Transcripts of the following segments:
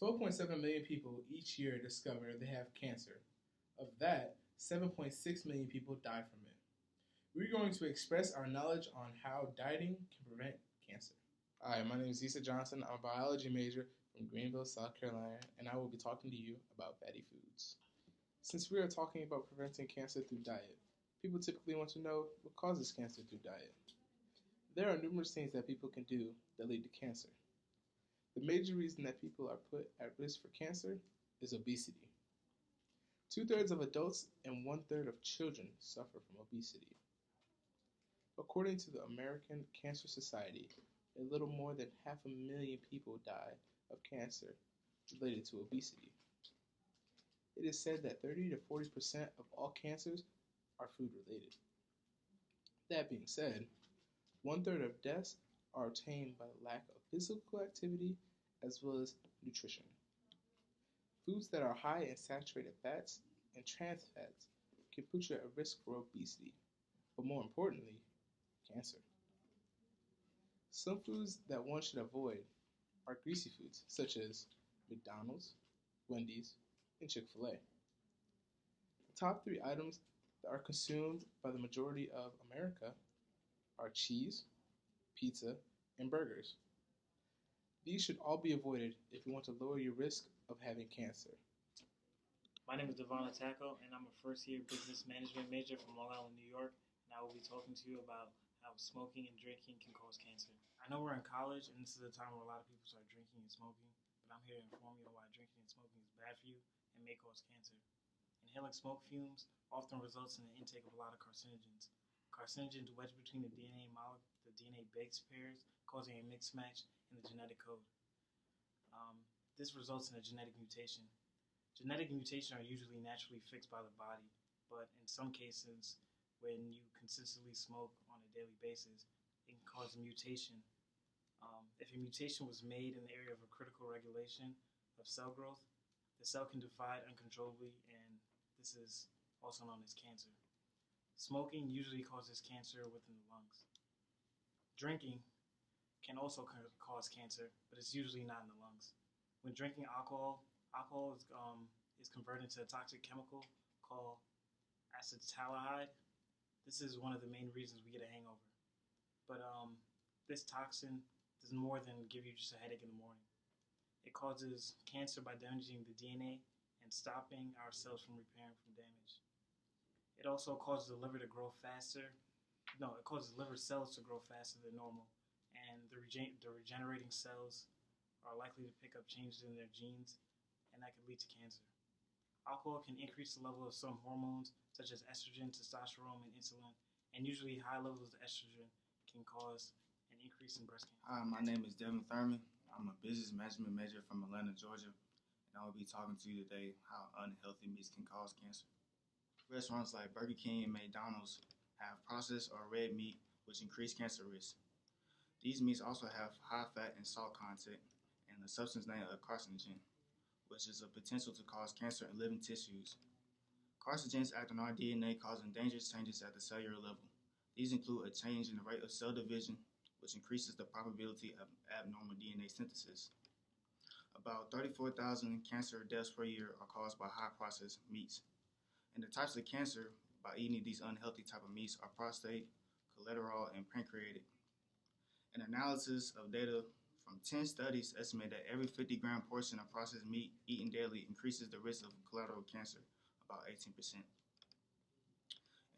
12.7 million people each year discover they have cancer. Of that, 7.6 million people die from it. We're going to express our knowledge on how dieting can prevent cancer. Hi, my name is Issa Johnson. I'm a biology major from Greenville, South Carolina, and I will be talking to you about fatty foods. Since we are talking about preventing cancer through diet, people typically want to know what causes cancer through diet. There are numerous things that people can do that lead to cancer. The major reason that people are put at risk for cancer is obesity. 2/3 of adults and 1/3 of children suffer from obesity. According to the American Cancer Society, a little more than 500,000 people die of cancer related to obesity. It is said that 30 to 40% of all cancers are food related. That being said, 1/3 of deaths are obtained by lack of physical activity as well as nutrition. Foods that are high in saturated fats and trans fats can put you at risk for obesity, but more importantly, cancer. Some foods that one should avoid are greasy foods such as McDonald's, Wendy's, and Chick-fil-A. The top 3 items that are consumed by the majority of America are cheese, pizza, and burgers. These should all be avoided if you want to lower your risk of having cancer. My name is Devon Taco, and I'm a first-year business management major from Long Island, New York, and I will be talking to you about how smoking and drinking can cause cancer. I know we're in college, and this is a time where a lot of people start drinking and smoking, but I'm here to inform you on why drinking and smoking is bad for you and may cause cancer. Inhaling smoke fumes often results in the intake of a lot of carcinogens. Carcinogens wedge between the DNA base pairs, causing a mismatch in the genetic code. This results in a genetic mutation. Genetic mutations are usually naturally fixed by the body, but in some cases, when you consistently smoke on a daily basis, it can cause a mutation. If a mutation was made in the area of a critical regulation of cell growth, the cell can divide uncontrollably, and this is also known as cancer. Smoking usually causes cancer within the lungs. Drinking can also cause cancer, but it's usually not in the lungs. When drinking alcohol is converted into a toxic chemical called acetaldehyde. This is one of the main reasons we get a hangover. But this toxin does more than give you just a headache in the morning. It causes cancer by damaging the DNA and stopping our cells from repairing from damage. It also causes the liver to grow faster. No, it causes liver cells to grow faster than normal, and the regenerating cells are likely to pick up changes in their genes, and that could lead to cancer. Alcohol can increase the level of some hormones, such as estrogen, testosterone, and insulin, and usually high levels of estrogen can cause an increase in breast cancer. Hi, my name is Devin Thurman. I'm a business management major from Atlanta, Georgia, and I will be talking to you today how unhealthy meats can cause cancer. Restaurants like Burger King and McDonald's have processed or red meat, which increase cancer risk. These meats also have high fat and salt content and a substance named a carcinogen, which is a potential to cause cancer in living tissues. Carcinogens act on our DNA, causing dangerous changes at the cellular level. These include a change in the rate of cell division, which increases the probability of abnormal DNA synthesis. About 34,000 cancer deaths per year are caused by high-processed meats. And the types of cancer by eating these unhealthy type of meats are prostate, colorectal, and pancreatic. An analysis of data from 10 studies estimate that every 50-gram portion of processed meat eaten daily increases the risk of colorectal cancer about 18%.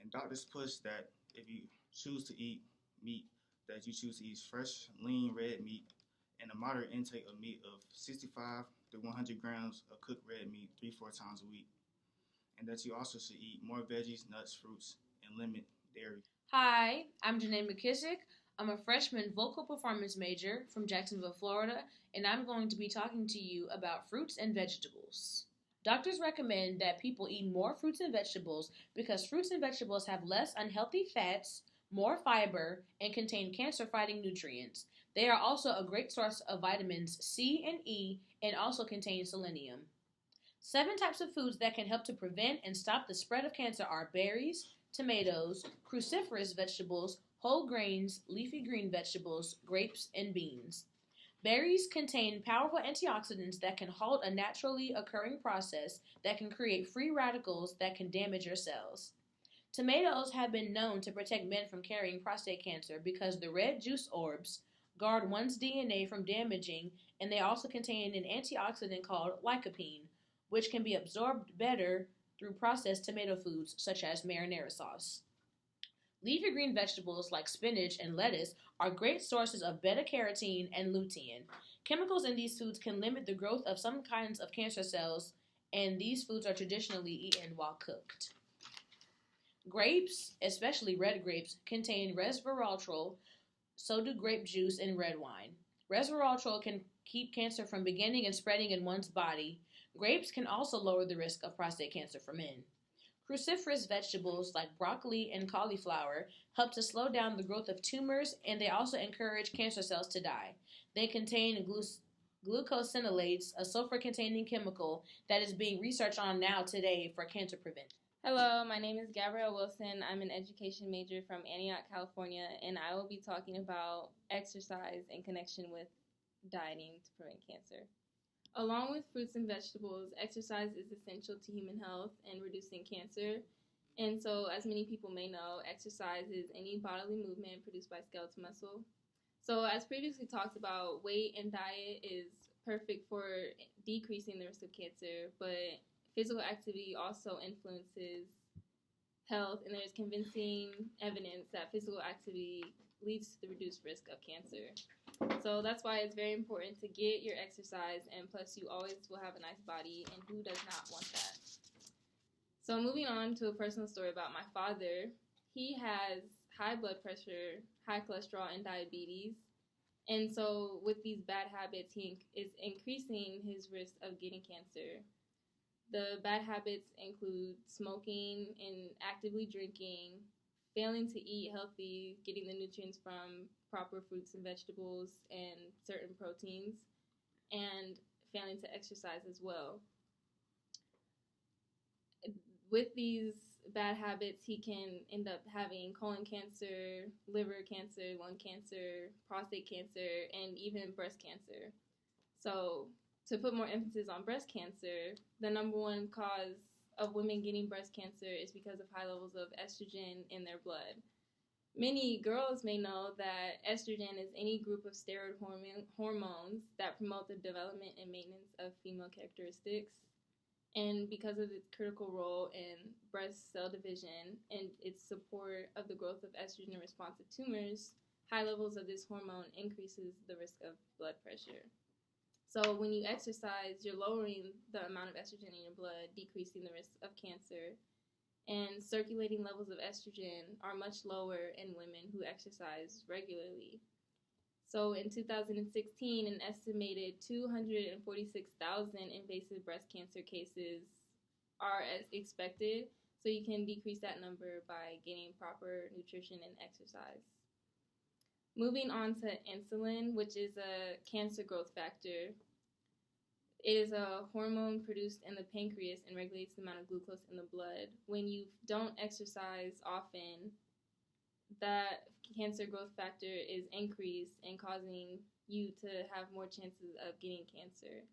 And doctors push that if you choose to eat meat, that you choose to eat fresh, lean red meat and a moderate intake of meat of 65 to 100 grams of cooked red meat 3-4 times a week. And that you also should eat more veggies, nuts, fruits, and limit dairy. Hi, I'm Janae McKissick. I'm a freshman vocal performance major from Jacksonville, Florida, and I'm going to be talking to you about fruits and vegetables. Doctors recommend that people eat more fruits and vegetables because fruits and vegetables have less unhealthy fats, more fiber, and contain cancer-fighting nutrients. They are also a great source of vitamins C and E and also contain selenium. 7 types of foods that can help to prevent and stop the spread of cancer are berries, tomatoes, cruciferous vegetables, whole grains, leafy green vegetables, grapes, and beans. Berries contain powerful antioxidants that can halt a naturally occurring process that can create free radicals that can damage your cells. Tomatoes have been known to protect men from carrying prostate cancer because the red juice orbs guard one's DNA from damaging, and they also contain an antioxidant called lycopene, which can be absorbed better through processed tomato foods such as marinara sauce. Leafy green vegetables like spinach and lettuce are great sources of beta-carotene and lutein. Chemicals in these foods can limit the growth of some kinds of cancer cells, and these foods are traditionally eaten while cooked. Grapes, especially red grapes, contain resveratrol, so do grape juice and red wine. Resveratrol can keep cancer from beginning and spreading in one's body. Grapes can also lower the risk of prostate cancer for men. Cruciferous vegetables like broccoli and cauliflower help to slow down the growth of tumors, and they also encourage cancer cells to die. They contain glucosinolates, a sulfur-containing chemical that is being researched on now today for cancer prevention. Hello, my name is Gabrielle Wilson. I'm an education major from Antioch, California, and I will be talking about exercise in connection with dieting to prevent cancer. Along with fruits and vegetables, exercise is essential to human health and reducing cancer. And so, as many people may know, exercise is any bodily movement produced by skeletal muscle. So, as previously talked about, weight and diet is perfect for decreasing the risk of cancer, but physical activity also influences health, and there's convincing evidence that physical activity leads to the reduced risk of cancer. So that's why it's very important to get your exercise, and plus you always will have a nice body, and who does not want that? So moving on to a personal story about my father, he has high blood pressure, high cholesterol, and diabetes. And so with these bad habits, he is increasing his risk of getting cancer. The bad habits include smoking and actively drinking, failing to eat healthy, getting the nutrients from proper fruits and vegetables and certain proteins, and failing to exercise as well. With these bad habits, he can end up having colon cancer, liver cancer, lung cancer, prostate cancer, and even breast cancer. So, to put more emphasis on breast cancer, the number one cause of women getting breast cancer is because of high levels of estrogen in their blood. Many girls may know that estrogen is any group of steroid hormones that promote the development and maintenance of female characteristics. And because of its critical role in breast cell division and its support of the growth of estrogen-responsive tumors, high levels of this hormone increases the risk of blood pressure. So when you exercise, you're lowering the amount of estrogen in your blood, decreasing the risk of cancer. And circulating levels of estrogen are much lower in women who exercise regularly. So in 2016, an estimated 246,000 invasive breast cancer cases are as expected. So you can decrease that number by getting proper nutrition and exercise. Moving on to insulin, which is a cancer growth factor. It is a hormone produced in the pancreas and regulates the amount of glucose in the blood. When you don't exercise often, that cancer growth factor is increased and causing you to have more chances of getting cancer.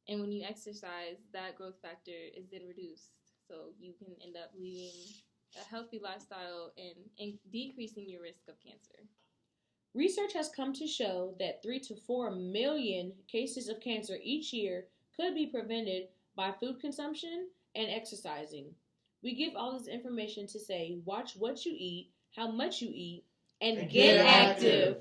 And when you exercise, that growth factor is then reduced. So you can end up leading a healthy lifestyle and decreasing your risk of cancer. Research has come to show that 3 to 4 million cases of cancer each year could be prevented by food consumption and exercising. We give all this information to say, watch what you eat, how much you eat, and get active.